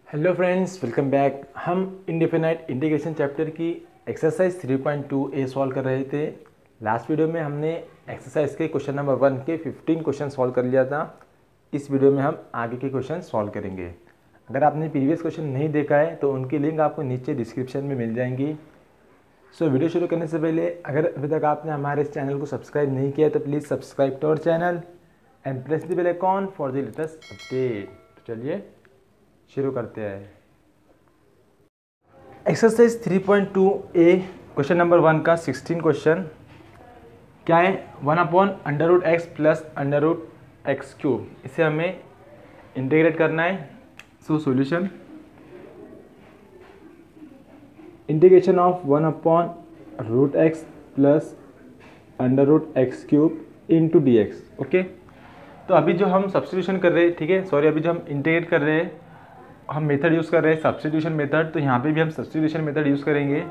Hello friends, welcome back. हम indefinite integration chapter की exercise 3.2 A solve कर रहे थे। लास्ट वीडियो में हमने एक्सरसाइज के क्वेश्चन नंबर 1 के 15 क्वेश्चन सॉल्व कर लिया था। इस वीडियो में हम आगे के क्वेश्चन सॉल्व करेंगे। अगर आपने प्रीवियस क्वेश्चन नहीं देखा है तो उनकी लिंक आपको नीचे डिस्क्रिप्शन में मिल जाएंगी। वीडियो शुरू करने से पहले अगर अभी तक आपने हमारे इस चैनल को सब्सक्राइब नहीं किया तो please subscribe to our channel and press the bell icon for the latest update. तो चलिए शुरू करते हैं। एक्सरसाइज 3.2 ए क्वेश्चन नंबर 1 का 16 क्वेश्चन क्या है? 1/√x plus √x³। इसे हमें इंटीग्रेट करना है। So solution, integration of 1/√x plus √x³ into dx। Okay, तो अभी जो हम सब्स्टिट्यूशन कर रहे हैं, ठीक है, सॉरी, अभी जो हम इंटीग्रेट कर रहे हैं, हम मेथड यूज़ कर रहे हैं सब्स्टिट्यूशन मेथड। तो यहाँ पे भी हम सब्स्टिट्यूशन मेथड यूज़ करेंगे।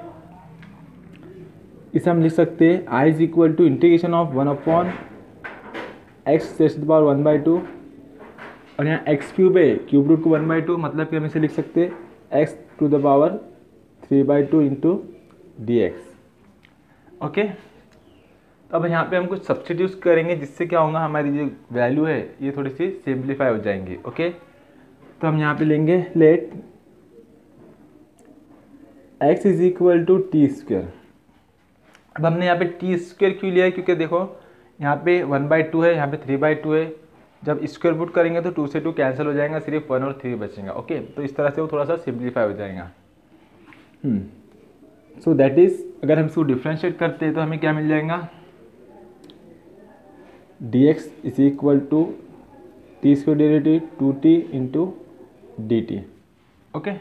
इसे हम लिख सकते हैं I is equal to integration of 1/x⁴ और यहाँ x³ है, क्यूब रूट को 1/2, मतलब कि हम इसे लिख सकते हैं x⁴ इंटू dx। ओके, तो अब यहाँ पे हम कुछ सब्स्टिट्यूट करेंगे जिससे क्या होगा, हमारी जो वैल्यू है ये थोड़ी सी सिंप्लीफाई हो जाएंगी। ओके, तो हम यहाँ पे लेंगे let x is equal to t²। अब हमने यहाँ पे t² क्यों लिया है? क्योंकि देखो यहाँ पे 1/2 है, यहाँ पे 3/2 है। जब स्क्वायर पुट करेंगे तो 2 से 2 कैंसिल हो जाएगा, सिर्फ 1 और 3 बचेगा। ओके, तो इस तरह से वो थोड़ा सा सिंप्लीफाई हो जाएगा। सो दैट इज, अगर हम इसको डिफ्रेंशिएट करते हैं तो हमें क्या मिल जाएगा? dx is equal to t² derivative 2t into dt। Okay,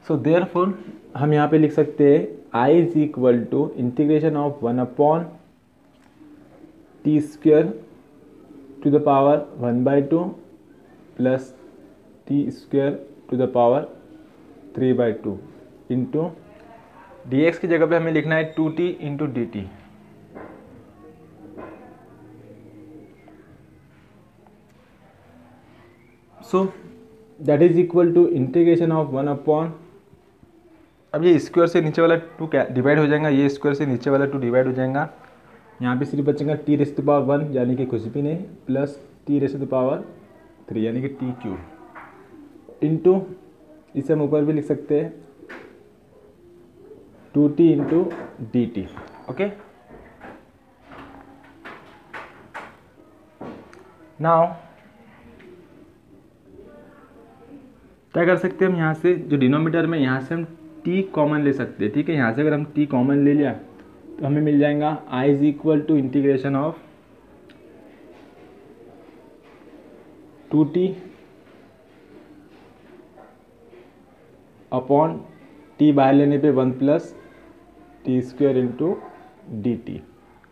so therefore हम यहाँ पे लिख सकते हैं I is equal to integration of 1/t² to the power 1/2 plus t² to the power 3/2 into dx की जगह पे हमें लिखना है 2t into dt। So that is equal to integration of 1/, अब ये स्क्वायर से नीचे वाला 2 डिवाइड हो जाएगा, ये स्क्वायर से नीचे वाला 2 डिवाइड हो जाएगा। यहाँ पे सिर्फ बचेगा t⁻1 यानी कि कुछ भी नहीं, प्लस t⁻3 यानी कि t³ इंटू, इसे हम ऊपर भी लिख सकते हैं 2t into dt। Okay, now क्या कर सकते हैं हम, यहाँ से जो डिनोमीटर में, यहाँ से हम t कॉमन ले सकते हैं। ठीक है, यहाँ से अगर हम t कॉमन ले लिया तो हमें मिल जाएगा I is equal to integration of 2t upon t बाहर लेने पे 1 plus t² into dt।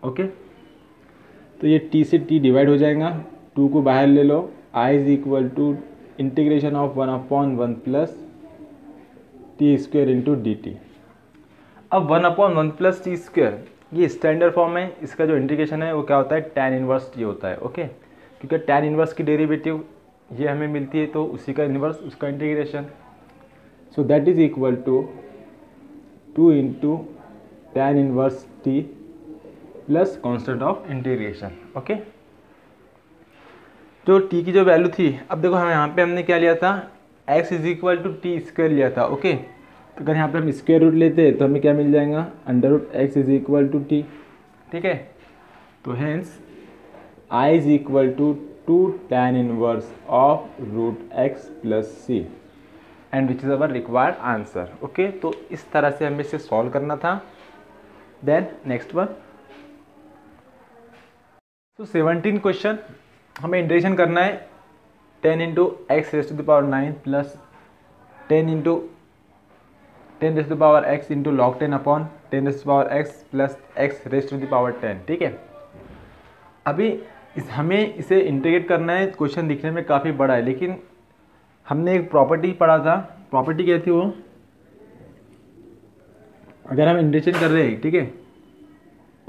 Okay, तो ये t से t डिवाइड हो जाएगा, 2 को बाहर ले लो। I is equal to integration of 1/1 plus t² into dt। अब 1/1 प्लस t², ये स्टैंडर्ड फॉर्म है। इसका जो इंटीग्रेशन है वो क्या होता है? tan इनवर्स t होता है। ओके, क्योंकि tan इनवर्स की डेरिवेटिव ये हमें मिलती है तो उसी का इनवर्स, उसका integration. So that is equal to 2 into tan inverse t plus constant of integration. Okay, जो t की जो वैल्यू थी, अब देखो हम यहाँ पे हमने क्या लिया था? x is equal to t² लिया था। ओके, तो अगर यहाँ पे हम स्क्वायर रूट लेते हैं तो हमें क्या मिल जाएगा? √x is equal to t। ठीक है, तो hence I is equal to 2 tan inverse of √x plus c and which is our required answer. Okay, तो इस तरह से हमें इसे सॉल्व करना था। देन नेक्स्ट वन, तो 17 क्वेश्चन हमें इंटीग्रेशन करना है 10 into x⁻9 plus 10 into 10⁻x into log 10 upon 10⁻x plus x⁻10। ठीक है, अभी हमें इसे इंटीग्रेट करना है। क्वेश्चन दिखने में काफ़ी बड़ा है, लेकिन हमने एक प्रॉपर्टी पढ़ा था। प्रॉपर्टी क्या थी वो? अगर हम इंटीग्रेशन कर रहे हैं, ठीक है,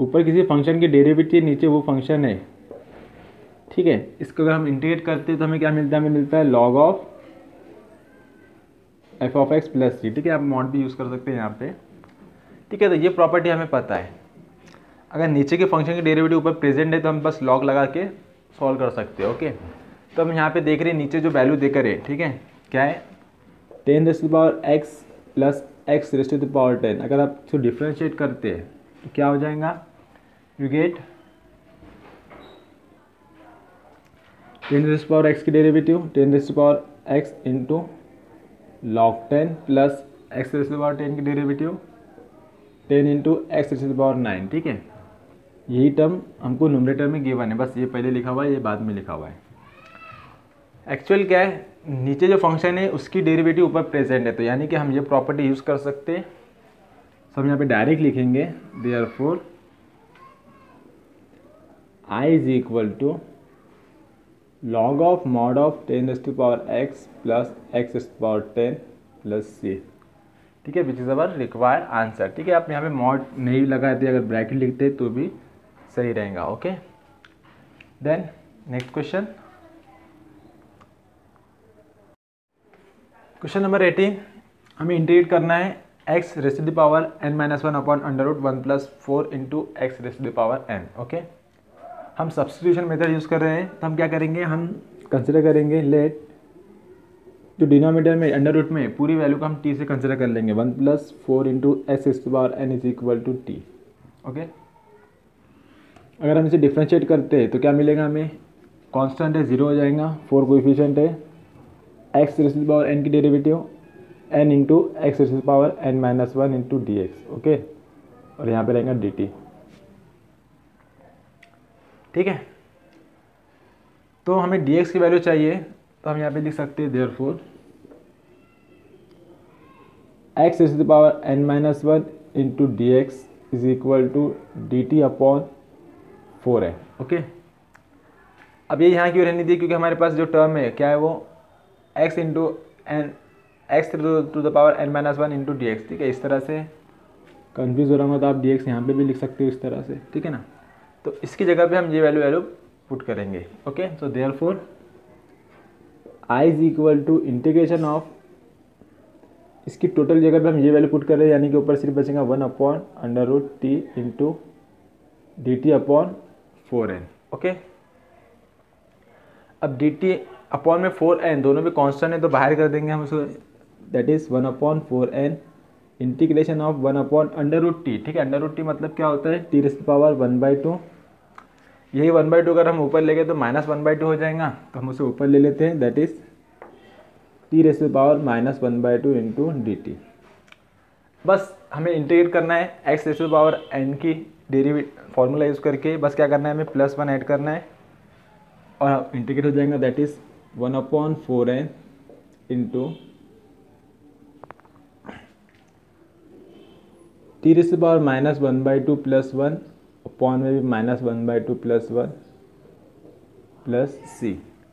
ऊपर किसी फंक्शन की डेरिवेटिव, नीचे वो फंक्शन है, ठीक है। इसको अगर हम इंटीग्रेट करते हैं तो हमें क्या मिलता है, हमें मिलता है log of f of x plus c. ठीक है, आप मॉड भी यूज़ कर सकते हैं यहाँ पे। ठीक है, तो ये प्रॉपर्टी हमें पता है। अगर नीचे के फंक्शन के डेरिवेटिव ऊपर प्रेजेंट है तो हम बस लॉग लगा के सॉल्व कर सकते हैं। ओके, तो हम यहाँ पे देख रहे हैं नीचे जो वैल्यू देकर है, ठीक है, क्या है 10⁻x प्लस x⁻10। अगर आप इसको डिफ्रेंशिएट करते हैं तो क्या हो जाएगा, यू गेट 10⁻x की derivative 10⁻x into log 10 plus x⁻10 की डेरिवेटिव 10 इंटू x⁻9। ठीक है, यही टर्म हमको न्यूमरेटर में गिवन है, बस ये पहले लिखा हुआ है, ये बाद में लिखा हुआ है। एक्चुअल क्या है, नीचे जो फंक्शन है उसकी डेरिवेटिव ऊपर प्रेजेंट है, तो यानी कि हम ये प्रॉपर्टी यूज़ कर सकते हैं। तो हम यहाँ पे डायरेक्ट लिखेंगे therefore I is equal to log of mod of 10⁻x plus x⁻10 plus c। ठीक है, which is our required answer. ठीक है, आप यहाँ पे मॉड नहीं लगाते, अगर ब्रैकेट लिखते तो भी सही रहेगा। Okay, then next question, question number 18। हमें इंटीग्रेट करना है x raise to the power n-1 upon √1 plus 4 into x raise to the power n। Okay, हम सब्स्टिट्यूशन मेथड यूज़ कर रहे हैं, तो हम क्या करेंगे, हम कंसिडर करेंगे लेट जो डिनोमिनेटर में अंडर रूट में पूरी वैल्यू को हम t से कंसिडर कर लेंगे 1 plus 4 into x raise to the power n is equal to t। Okay, अगर हम इसे डिफ्रेंशिएट करते हैं तो क्या मिलेगा, हमें कांस्टेंट है 0 हो जाएगा, 4 कोएफिशिएंट है, x raise to the power n की derivative n into x raise to the power n-1 into d x. Okay, और यहाँ पे रहेगा dt। ठीक है, तो हमें dx की वैल्यू चाहिए, तो हम यहाँ पे लिख सकते हैं therefore x raise to the power n-1 into d x is equal to dt upon 4 है। ओके, अब ये यहाँ क्यों रहने दी, क्योंकि हमारे पास जो टर्म है क्या है, वो x into n x to the power n-1 into d x. ठीक है, इस तरह से कन्फ्यूज हो रहा हूँ तो आप dx यहाँ पे भी लिख सकते हो इस तरह से। ठीक है ना, तो इसकी जगह पे हम ये वैल्यू पुट करेंगे। Okay, so therefore I is equal to integration of, इसकी टोटल जगह पे हम ये वैल्यू पुट कर रहे हैं, यानी कि ऊपर सिर्फ बचेगा 1 upon √t into dt upon 4n। Okay, अब dt अपॉन में 4n दोनों भी कांस्टेंट है, तो बाहर कर देंगे हम उसको, that is 1 upon 4n integration of 1 upon √t। ठीक है, √t मतलब क्या होता है, t रेज़ टू पावर 1/2। यही 1/2 अगर हम ऊपर ले गए तो -1/2 हो जाएगा, तो हम उसे ऊपर ले लेते हैं, that is t raise to power -1/2 into dt। बस हमें इंटीग्रेट करना है x raise to power n की डेरिवेटिव फॉर्मूला यूज़ करके, बस क्या करना है, हमें +1 ऐड करना है और इंटीग्रेट हो जाएगा, that is 1 upon 4n into t raise to power -1/2 plus 1 upon में भी -1/2 plus 1 plus c।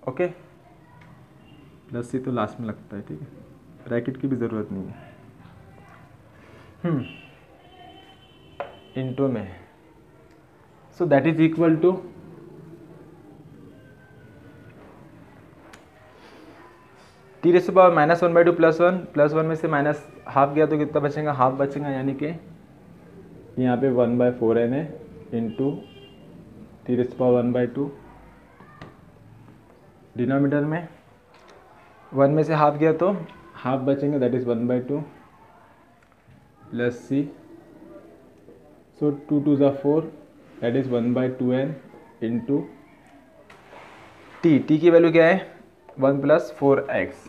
Okay, plus c तो लास्ट में लगता है। ठीक है, ब्रैकेट की भी ज़रूरत नहीं है। इंटू में, so that is equal to t raise to power -1/2 plus 1 में से माइनस हाफ गया तो कितना बचेगा, हाफ बचेगा, यानी कि यहाँ पे 1/4n है into t raise to power 1/2, denominator में 1 में से हाफ गया तो हाफ बचेंगे, that is 1/2 plus c, so 2 2 ज़ा 4, that is 1/2n into t की वैल्यू क्या है, 1 plus 4x,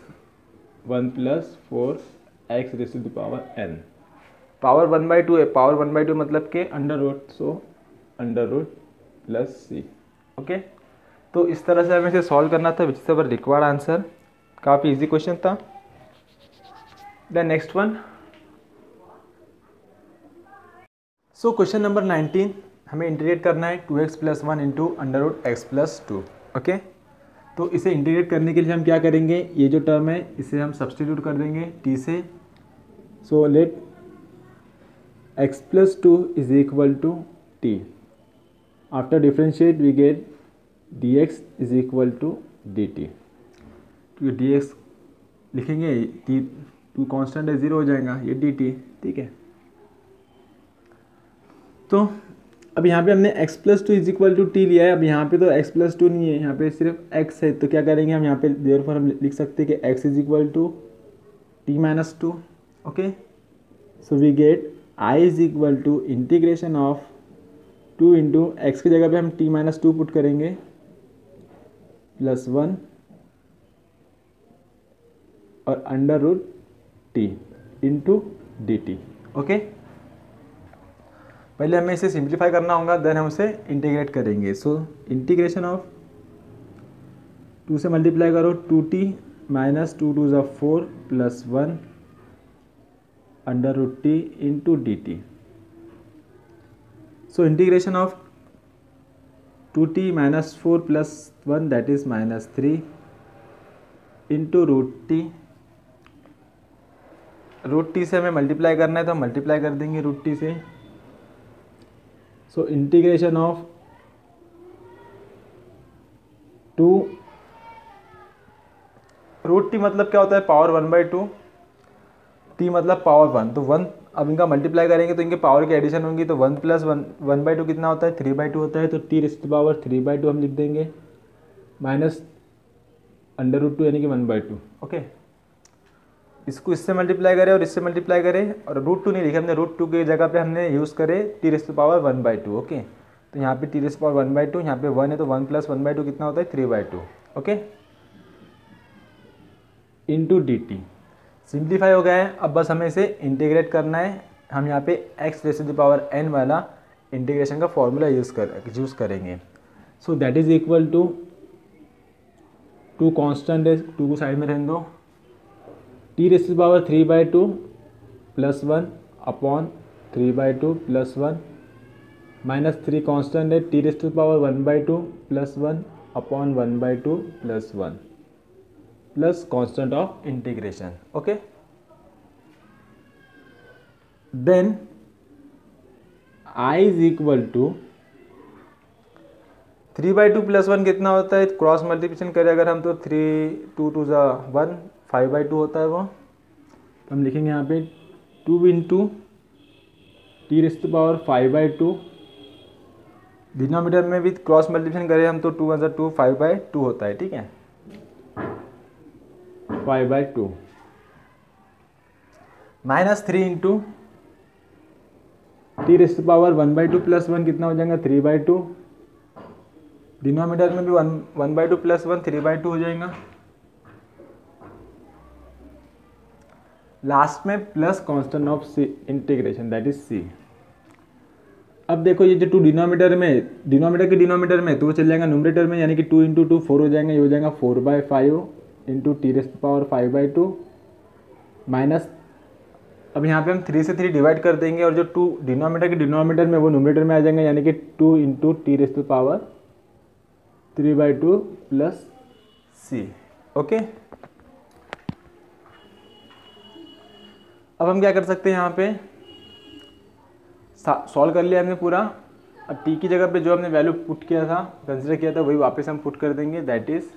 1 plus 4x raise to the power n, power 1/2 है, पावर 1/2 मतलब के under root, so under root plus c। Okay, तो इस तरह से हमें इसे सॉल्व करना था, which is our required answer. काफ़ी इजी क्वेश्चन था। The next one, so question number 19, हमें इंटीग्रेट करना है 2x plus 1 into √x plus 2। Okay, तो इसे इंटीग्रेट करने के लिए हम क्या करेंगे, ये जो टर्म है इसे हम सब्सटीट्यूट कर देंगे t से, so let x plus 2 is equal to t, after differentiate we get d x is equal to d t, क्योंकि डी एक्स लिखेंगे टी टू कॉन्स्टेंट है, ज़ीरो हो जाएगा, ये डी टी, ठीक है। तो अब यहाँ पे हमने x plus two is equal to t लिया है। अब यहाँ पे तो x प्लस टू नहीं है, यहाँ पे सिर्फ x है, तो क्या करेंगे हम यहाँ पे देयरफॉर हम लिख सकते हैं कि x is equal to t minus two. Okay, so we get i is equal to integration of two into x की जगह पे हम t माइनस टू पुट करेंगे प्लस वन और under root t into d t. Okay, पहले हमें इसे simplify करना होगा, देन हम उसे इंटीग्रेट करेंगे। सो इंटीग्रेशन ऑफ टू से मल्टीप्लाई करो, two t minus two to the four plus one under root t into d t. So integration of two t minus four plus one that is minus three into root t. Root t से हमें multiply करना है तो हम multiply कर देंगे root t से। So integration of two root t मतलब क्या होता है, power one by two, t मतलब पावर वन, तो वन अब इनका मल्टीप्लाई करेंगे तो इनके पावर की एडिशन होंगी, तो one plus one, one by two कितना होता है, थ्री बाई टू होता है, तो t raise to power three by two हम लिख देंगे माइनस अंडर रूट टू यानी कि वन बाई टू। ओके, इसको इससे मल्टीप्लाई करें और इससे मल्टीप्लाई करें, और रूट टू नहीं लिखे हमने, रूट टू की जगह पे हमने यूज़ करे t raise to power one by two. Okay, तो यहाँ पे t raise to power one by two, यहाँ पे वन है तो one plus one by two कितना होता है, three by two. Okay, into d t simplify हो गया है। अब बस हमें इसे इंटीग्रेट करना है। हम यहाँ पे x raise to power n वाला इंटीग्रेशन का फॉर्मूला यूज़ करेंगे। So that is equal to two constant है, टू को साइड में रहने दो, t raise to power three by two plus one upon three by two plus one minus three constant है, t raise to power one by two plus one upon one by two plus one plus constant of integration. Okay, then i is equal to three by two plus one कितना होता है, cross multiplication करें अगर हम तो three two to ज़ा one, five by two होता है वो, तो हम लिखेंगे यहाँ पे two into t raise to power five by two, denominator में भी क्रॉस मल्टीप्लिकेशन करें हम तो टू वन ज़ा टू, फाइव बाई टू होता है, ठीक है, five by two minus three into t raise to power one by two plus one कितना हो जाएगा, थ्री बाई टू, डिनोमिनेटर में भी one by two plus one, three by two हो जाएगा, लास्ट में plus constant of c integration that is c. अब देखो ये जो टू डिनोमिनेटर के डिनोमिनेटर में तो वो चल जाएगा न्यूमरेटर में, यानी कि टू इंटू टू फोर हो जाएगा, ये हो जाएगा four by five into t raise to power five by two minus, अब यहाँ पे हम थ्री से थ्री डिवाइड कर देंगे और जो टू डिनोमिनेटर के डिनोमिनेटर में वो न्यूमरेटर में आ जाएंगे, यानी कि two into t raise to power three by two plus c. Okay, अब हम क्या कर सकते हैं, यहाँ पे सॉल्व कर लिया हमने पूरा। अब टी की जगह पे जो हमने वैल्यू पुट किया था, कंसिडर किया था, वही वापस हम पुट कर देंगे, that is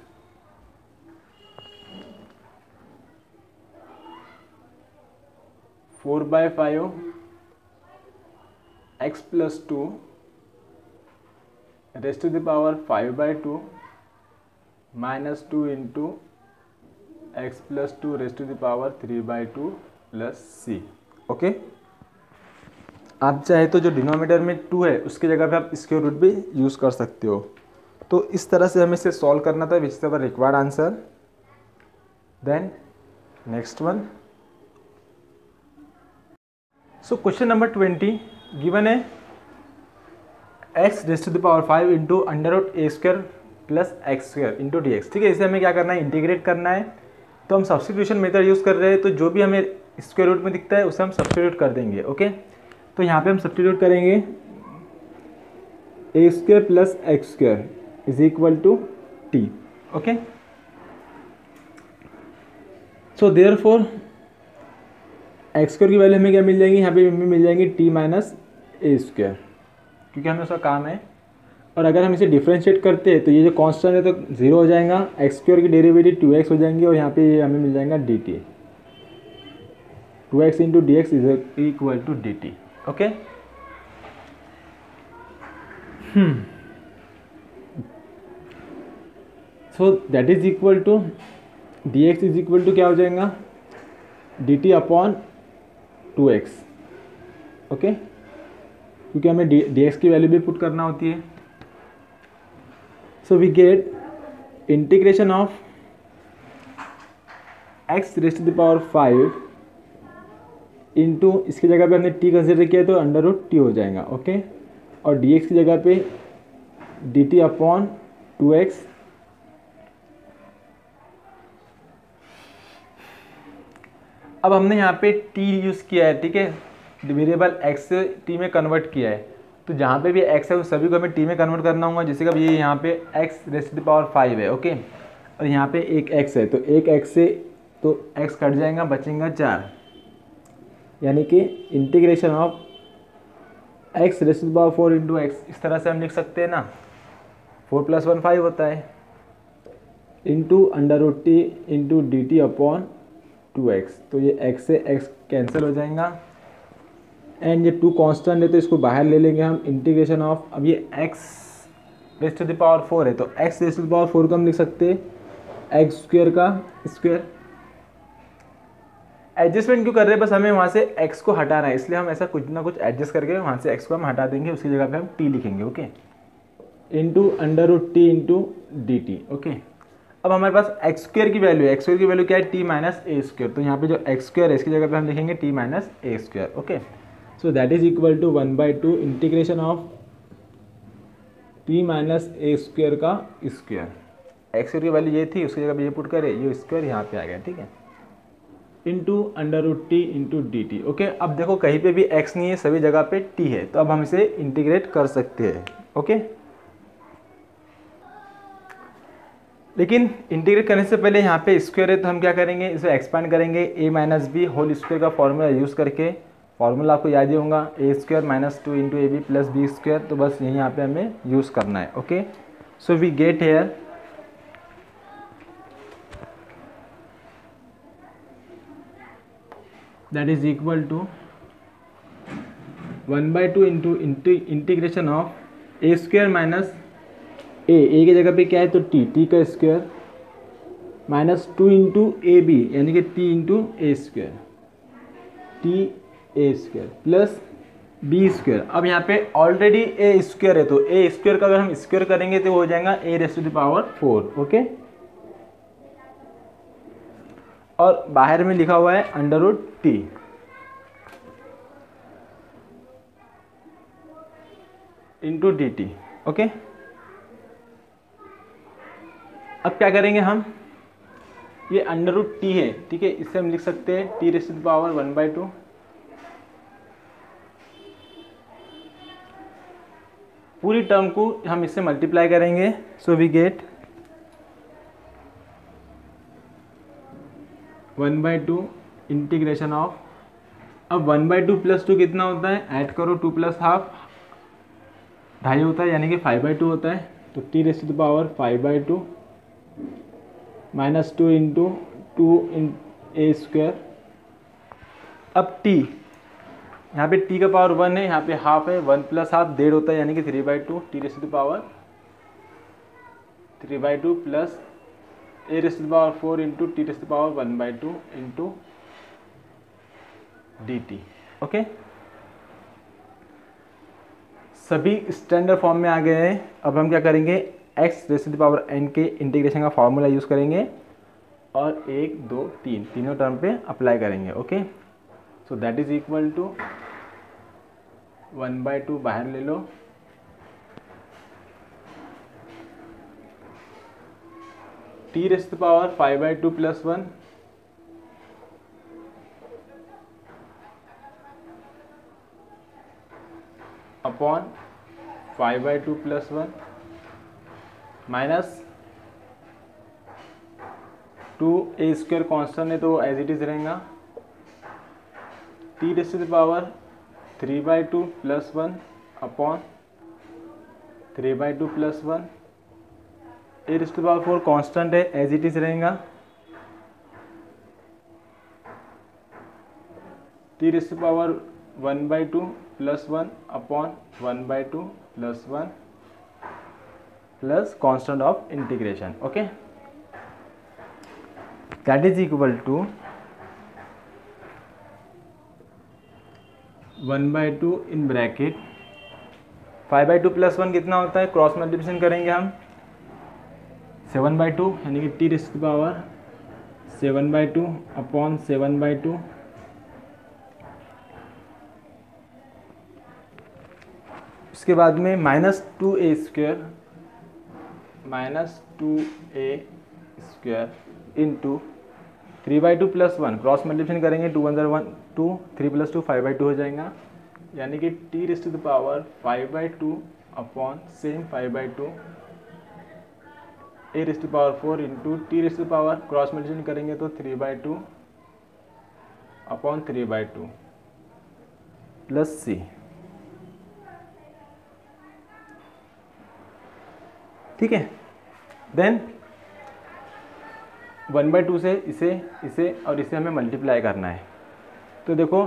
four by five x plus two raise to the power five by two minus two into x plus two raise to the power three by two plus c. Okay, आप चाहे तो जो denominator में to है उसकी जगह पे आप स्क्वायर रूट भी यूज़ कर सकते हो। तो इस तरह से हमें इसे सॉल्व करना था, which is our required answer. Then next one, so question number 20 given है x raise to the power 5 into under root a square plus x square into d x. ठीक है, इसे हमें क्या करना है, इंटीग्रेट करना है। तो हम सब्स्टिट्यूशन मेथड यूज़ कर रहे हैं, तो जो भी हमें स्क्वायर रूट में दिखता है उसे हम सब्स्टिट्यूट कर देंगे। ओके, तो यहाँ पे हम सब्स्टिट्यूट करेंगे a square plus x square is equal to t. Okay, so therefore x square की वैल्यू हमें क्या मिल जाएगी, यहाँ पे हमें मिल जाएंगी टी माइनस ए स्क्वायर, क्योंकि हमें उसका काम है और अगर हम इसे डिफ्रेंशिएट करते हैं तो ये जो कांस्टेंट है तो 0 हो जाएगा, एक्स स्क्वायर की डेरिवेटिव 2x हो जाएंगी और यहाँ पे ये हमें मिल जाएगा dt, 2x into d x is equal to d t. Okay, so that is equal to d x is equal to क्या हो जाएगा, D t upon 2x। Okay, क्योंकि हमें डी एक्स की वैल्यू भी पुट करना होती है। So we get integration of x raise to the power 5 into, इसकी जगह पे हमने t कंसिडर किया तो अंडर रूट टी हो जाएगा। ओके, और dx की जगह पे dt अपॉन 2x अब हमने यहाँ पे t यूज़ किया है, ठीक है, वेरिएबल x से t में कन्वर्ट किया है, तो जहाँ पे भी x है उस सभी को हमें t में कन्वर्ट करना होगा, जिससे कि ये यहाँ पे x raise to the power 5 है। ओके, और यहाँ पे एक x है तो एक x से तो x कट जाएगा, बचेगा 4, यानी कि integration of x raise to the power 4 into x, इस तरह से हम लिख सकते हैं ना, 4 + 1 5 होता है, into under root t into d t upon 2x, तो ये x से x कैंसिल हो जाएगा एंड ये 2 कांस्टेंट है तो इसको बाहर ले लेंगे हम, इंटीग्रेशन ऑफ, अब ये x raise to the power 4 है तो x raise to the power 4 को हम लिख सकते हैं x स्क्वायर का स्क्वायर। एडजस्टमेंट क्यों कर रहे हैं, बस हमें वहाँ से x को हटाना है, इसलिए हम ऐसा कुछ ना कुछ एडजस्ट करके वहाँ से x को हम हटा देंगे, उसकी जगह पे हम t लिखेंगे। Okay, into under root t into d t. Okay, अब हमारे पास एक्स स्क्वायर की वैल्यू है, एक्स स्क्वायर की वैल्यू क्या है, टी माइनस ए स्क्वायर, तो यहाँ पे जो एक्स स्क्वायर है इसकी जगह पे हम लिखेंगे t minus a square. Okay, so that is equal to 1/2 integration of t minus a square का स्क्वायर, एक्स स्क्वायर की वैल्यू ये थी, उसकी जगह पे ये पुट करे, ये स्क्वायर यहाँ पे आ गया, ठीक है, into under root t into d t. Okay, अब देखो कहीं पे भी एक्स नहीं है, सभी जगह पे टी है, तो अब हम इसे इंटीग्रेट कर सकते हैं। ओके, लेकिन इंटीग्रेट करने से पहले यहाँ पे स्क्वायर है तो हम क्या करेंगे, इसे एक्सपांड करेंगे, a minus b whole square का फॉर्मूला यूज़ करके, फॉर्मूला आपको याद ही होगा, a square minus 2 into a b plus b square, तो बस यही यहाँ पे हमें यूज़ करना है। Okay, so we get here that is equal to 1/2 into integration of a square minus a की जगह पे क्या है तो टी का square minus 2 into a b, यानी कि T into a square, t a square plus b square. अब यहाँ पे ऑलरेडी ए स्क्वायर है तो ए स्क्वायर का अगर हम स्क्वायर करेंगे तो हो जाएगा a raise to the power 4। Okay, और बाहर में लिखा हुआ है under root t, into d t. Okay, अब क्या करेंगे हम, ये अंडर रूट टी है, ठीक है, इससे हम लिख सकते हैं t raise to the power 1/2 पूरी टर्म को हम इससे मल्टीप्लाई करेंगे, so we get 1/2 integration of, अब 1/2 प्लस 2 कितना होता है, ऐड करो, 2 + हाफ 2.5 होता है, यानी कि 5/2 होता है, तो t raise to the power 5/2 minus 2 into 2 a square. अब टी, यहाँ पे टी का पावर 1 है, यहाँ पे हाफ है, 1 + हाफ 1.5 होता है, यानी कि 3/2 t raise to the power 3/2 plus a raise to the power 4 into t raise to the power 1/2 into d t. Okay, सभी स्टैंडर्ड फॉर्म में आ गए हैं। अब हम क्या करेंगे, x raise to the power n के इंटीग्रेशन का फॉर्मूला यूज़ करेंगे और 1 2 3 तीनों टर्म पे अप्लाई करेंगे। Okay, so that is equal to 1/2 बाहर ले लो, t raise to the power 5/2 plus 1 upon 5/2 plus 1 minus 2 a square constant है तो एज इट इज रहेगा, t raise to the power 3/2 plus 1 upon 3/2 plus 1 e⁴ constant है as it is रहेगा, t⁴ 1/2 plus 1 upon 1/2 plus 1 plus constant of integration. Okay, that is equal to 1/2 in bracket 5/2 plus 1 कितना होता है, cross multiplication करेंगे हम 7/2 यानी कि t⁴ 7/2 upon 7/2 उसके बाद में -2a² into 3/2 plus 1 cross multiplication करेंगे 2 1 1 2 3 + 2 5/2 हो जाएगा, यानी कि t⁴ 5/2 upon same 5/2 e⁴ into t⁴ cross multiplication करेंगे तो 3/2 अपॉन 3/2 प्लस c। ठीक है, देन 1/2 से इसे और इसे हमें मल्टीप्लाई करना है। तो देखो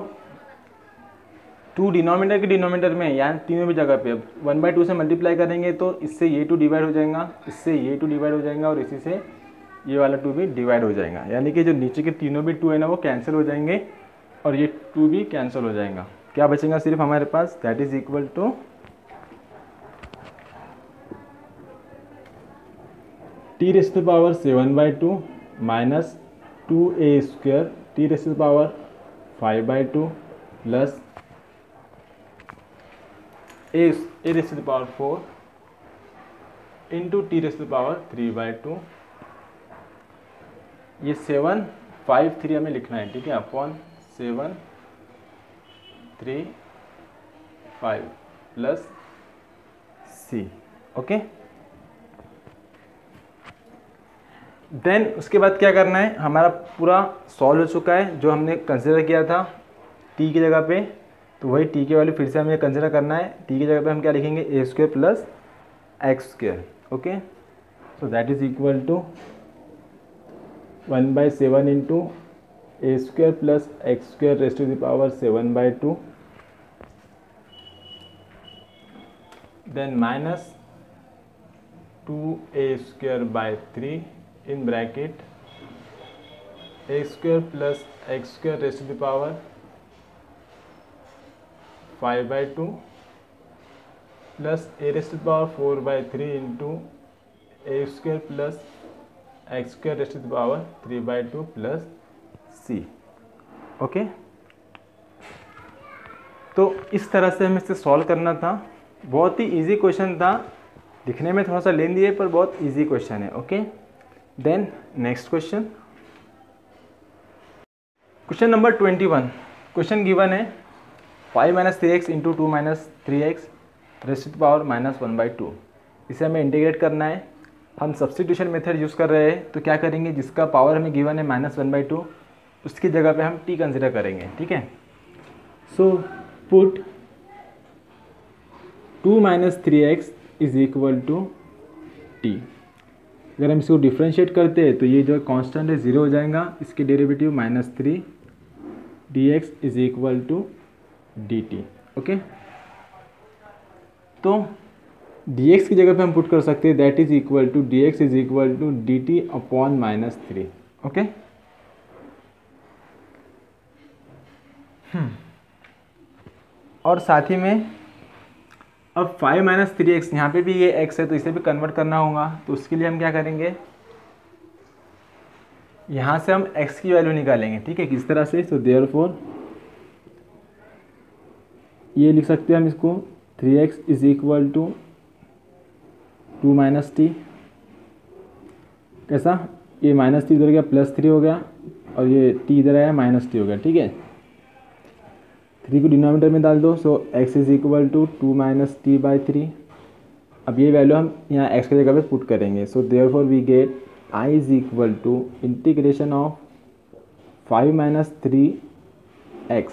2 डिनोमिनेटर के डिनोमिनेटर में यानी तीनों भी जगह पे 1/2 से मल्टीप्लाई करेंगे तो इससे ये 2 डिवाइड हो जाएगा, इससे ये 2 डिवाइड हो जाएगा और इसी से ये वाला 2 भी डिवाइड हो जाएगा, यानी कि जो नीचे के तीनों भी 2 है ना वो कैंसिल हो जाएंगे और ये 2 भी कैंसिल हो जाएगा। क्या बचेगा सिर्फ हमारे पास, that is equal to t⁴ 7/2 minus 2a² t⁴ 5/2 plus a⁴ into t⁴ 3/2। ये 7 5 3 हमें लिखना है, ठीक है, upon 7 3 5 plus c। Okay, then उसके बाद क्या करना है, हमारा पूरा सॉल्व हो चुका है जो हमने कंसिडर किया था t की जगह पे, तो वही t की वैल्यू फिर से हमें कंसिडर करना है। t की जगह पे हम क्या लिखेंगे, a² plus x²। Okay, so that is equal to 1/7 into a² plus x² raise to the power 7/2 then minus 2a²/3 in bracket a² plus x² raised to the power 5/2 plus a raised to the power 4/3 into a² plus x² raised to the power 3/2 plus c। Okay, तो इस तरह से हमें इसे solve करना था। बहुत ही easy question था, दिखने में थोड़ा सा लेंदी है पर बहुत इजी क्वेश्चन है। Okay, then next question, question number 21। Question given है 5 - 3x into 2 - 3x raise to the power -1/2। इसे हमें इंटीग्रेट करना है। हम सब्स्टिट्यूशन मेथड यूज़ कर रहे हैं, तो क्या करेंगे, जिसका पावर हमें गिवन है -1/2 उसकी जगह पे हम t कंसिडर करेंगे। ठीक है, so put 2 - 3x is equal to t। अगर हम इसको डिफ्रेंशिएट करते हैं तो ये जो कांस्टेंट है 0 हो जाएगा, इसके derivative -3 dx is equal to dt। Okay, तो dx की जगह पे हम पुट कर सकते हैं, that is equal to dx is equal to dt upon -3। Okay, और साथ ही में अब 5 - 3x यहाँ पे भी ये x है तो इसे भी कन्वर्ट करना होगा, तो उसके लिए हम क्या करेंगे, यहाँ से हम x की वैल्यू निकालेंगे। ठीक है, किस तरह से, सो देयरफॉर ये लिख सकते हैं हम इसको 3x is equal to 2 - t। कैसा, ये -t इधर गया +3 हो गया और ये t इधर आया -t हो गया। ठीक है, 3 को डिनोमिनेटर में डाल दो, so x is equal to 2 - t/3। अब ये वैल्यू हम यहाँ x की जगह पे पुट करेंगे, so therefore we get I is equal to integration of 5 - 3x।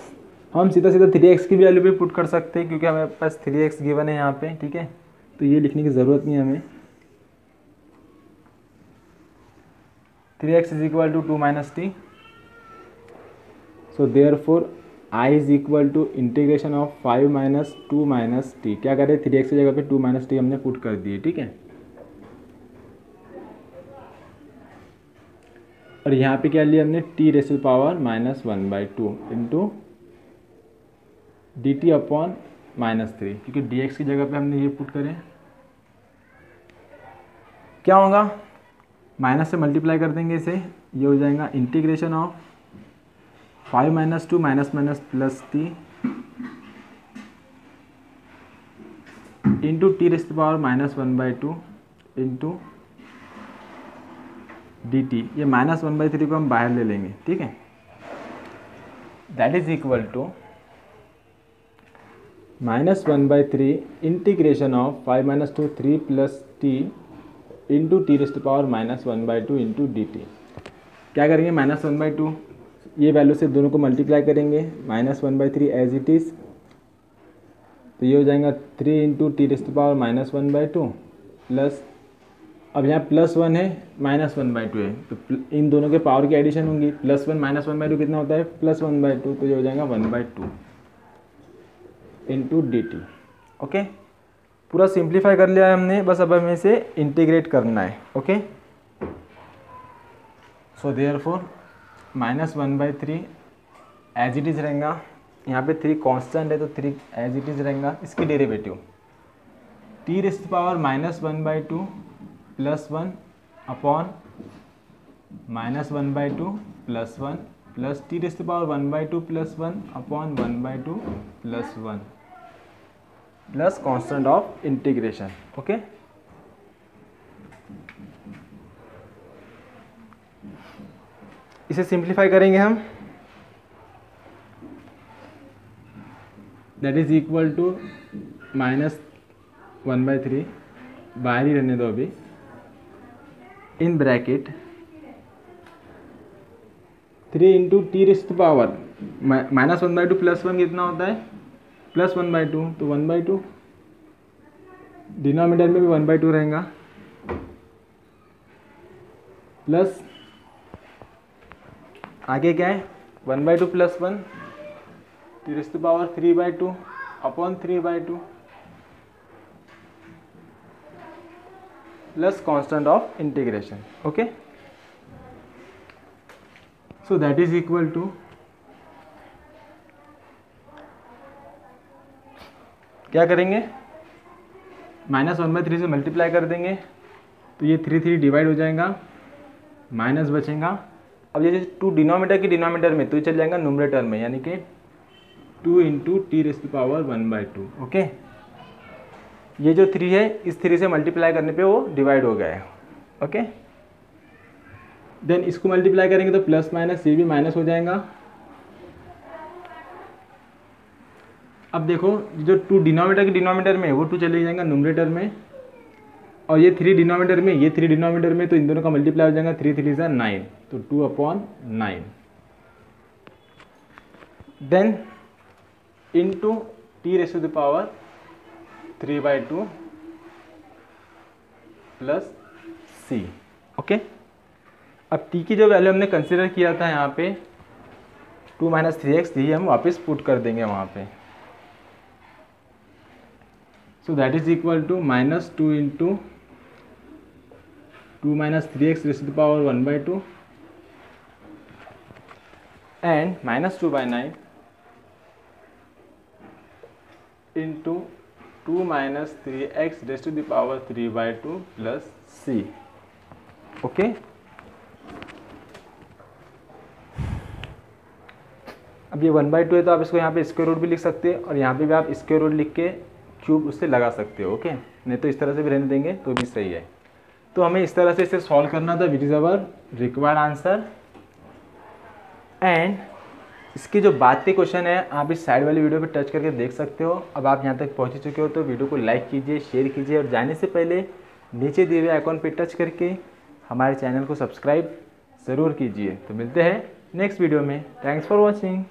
हम सीधा 3x की वैल्यू भी पुट कर सकते हैं क्योंकि हमारे पास 3x गिवन है यहाँ पे। ठीक है, तो ये लिखने की ज़रूरत नहीं है हमें। 3x is equal to 2 minus t, so therefore I is equal to integration of 5 minus 2 minus t. क्या करें, 3x की जगह पे 2 माइनस टी हमने पुट कर दिए, ठीक है। और यहाँ पे क्या लिया हमने, t raise to power -1/2 into d t upon -3, क्योंकि dx की जगह पे हमने ये पुट करें। क्या होगा, माइनस से मल्टीप्लाई कर देंगे इसे, ये हो जाएगा integration of 5 minus 2 minus minus plus t into t raise to power -1/2 into d t. ये -1/3 को हम बाहर ले लेंगे, ठीक है। That is equal to -1/3 integration of 5 minus 2 3 plus t into t raise to power -1/2 into d t. क्या करेंगे, -1/2 ये वैल्यू से दोनों को मल्टीप्लाई करेंगे, -1/3 एज इट इज़, तो ये हो जाएगा 3 into t raise to power -1/2 plus, अब यहाँ +1 है -1/2 है, तो इन दोनों के पावर की एडिशन होंगी, +1 -1/2 कितना होता है, +1/2, तो ये हो जाएगा 1/2 इंटू डी टी। ओके, पूरा सिंप्लीफाई कर लिया है हमने, बस अब हमें इसे इंटीग्रेट करना है। Okay, so therefore -1/3 as it is रहेगा, यहाँ पे 3 कांस्टेंट है तो 3 एज इट इज़ रहेगा। इसकी derivative t raise to power -1/2 plus 1 upon -1/2 plus 1 plus t raise to power 1/2 plus 1 upon 1/2 plus 1 plus constant of integration. Okay, इसे simplify करेंगे हम, दैट इज इक्वल टू -1/3, बाहर ही रहने दो अभी, in bracket 3 into t raise to power -1/2 plus 1 कितना होता है, +1/2, तो 1/2, डिनोमिनेटर में भी 1/2 रहेगा, प्लस आगे क्या है 1/2 plus 1 t raise to power 3/2 upon 3/2 plus constant of integration. Okay, so that is equal to, क्या करेंगे, -1/3 से मल्टीप्लाई कर देंगे, तो ये 3 डिवाइड हो जाएगा, माइनस बचेगा। अब ये 2 डिनोमिनेटर की डिनोमिनेटर में, तो ये चल जाएगा न्यूमरेटर में, यानी कि 2 into t raise to power 1/2। Okay, ये जो 3 है, इस 3 से मल्टीप्लाई करने पे वो डिवाइड हो गया है। ओके, देन इसको मल्टीप्लाई करेंगे तो प्लस माइनस ये भी माइनस हो जाएगा। अब देखो जो 2 डिनोमिनेटर की डिनोमिनेटर में, वो 2 चले जाएगा न्यूमरेटर में, और ये 3 डिनोमिनेटर में, ये 3 डिनोमिनेटर में, तो इन दोनों का मल्टीप्लाई हो जाएगा, 3 3 = 9, तो 2/9, then into t raise to power 3/2 plus c. Okay, अब टी की जो वैल्यू हमने कंसिडर किया था यहाँ पे 2 - 3x, यही हम वापस पुट कर देंगे वहाँ पे। So that is equal to -2 into 2 - 3x raise to power 1/2 and -2/9 into 2 - 3x raise to the power 3/2 प्लस c। ओके, अब ये 1/2 है, तो आप इसको यहाँ पे स्क्वायर रूट भी लिख सकते हैं, और यहाँ पे भी आप स्क्वायर रूट लिख के क्यूब उससे लगा सकते हो। ओके, नहीं तो इस तरह से भी रहने देंगे तो भी सही है। तो हमें इस तरह से इसे सॉल्व करना था, विच is our required answer. And इसकी जो बात के क्वेश्चन है, आप इस साइड वाली वीडियो पे टच करके देख सकते हो। अब आप यहाँ तक पहुँच चुके हो तो वीडियो को लाइक कीजिए, शेयर कीजिए, और जाने से पहले नीचे दिए हुए आइकॉन पे टच करके हमारे चैनल को सब्सक्राइब ज़रूर कीजिए। तो मिलते हैं नेक्स्ट वीडियो में। Thanks for watching.